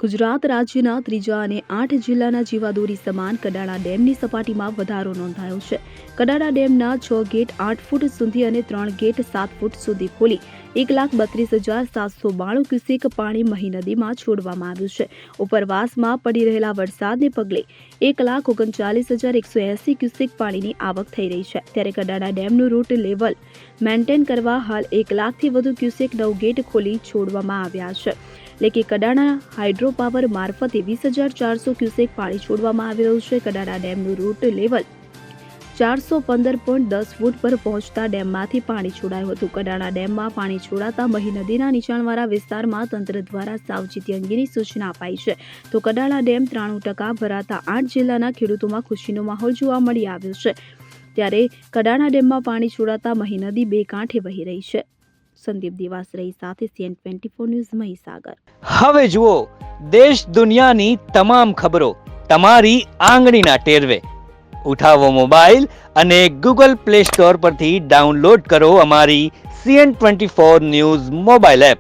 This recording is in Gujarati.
ગુજરાત રાજ્યના 3જા અને 8 જિલ્લાના જીવાદોરી સમાન કડાણા ડેમની સપાટીમાં વધારો નોંધાયો છે. કડાણા ડેમના 6 ગેટ 8 ફૂટ સુધી અને 3 ગેટ 7 ફૂટ સુધી ખોલી 1,32,792 ક્યુસેક પાણી મહી નદીમાં છોડવામાં આવ્યું છે. ઉપરવાસમાં પડી રહેલા વરસાદને પગલે 1,39,180 ક્યુસેક પાણીની આવક થઈ રહી છે. ત્યારે કડાણા ડેમનું રૂટ લેવલ મેન્ટેન કરવા હાલ 1 લાખથી વધુ ક્યુસેક 9 ગેટ ખોલી છોડવામાં આવ્યા છે. એટલે કે કડાણા હાઇડ્રો પાવર મારફતે 20,400 ક્યુસેક પાણી છોડવામાં આવી રહ્યું છે. કડાણા ડેમનું રૂટ લેવલ 415.10 ફૂટ પર પહોંચતા ડેમમાંથી પાણી છોડાયું હતું. કડાણા ડેમમાં પાણી છોડાતા મહી નદીના નીચાણવાળા વિસ્તારમાં તંત્ર દ્વારા સાવચેતી અંગેની સૂચના અપાઈ છે. તો કડાણા ડેમ 93% ભરાતા 8 જિલ્લાના ખેડૂતોમાં ખુશીનો માહોલ જોવા મળી આવ્યો છે. ત્યારે કડાણા ડેમમાં પાણી છોડાતા મહી નદી બે કાંઠે વહી રહી છે. સંદીપ દેવાસરાઈ સાથે CN24 ન્યૂઝ મહીસાગર. હવે જુઓ દેશ દુનિયાની તમામ ખબરો તમારી આંગળીના ટેરવે. ઉઠાવો મોબાઈલ અને Google Play Store પરથી ડાઉનલોડ કરો અમારી CN24 ન્યૂઝ મોબાઈલ એપ.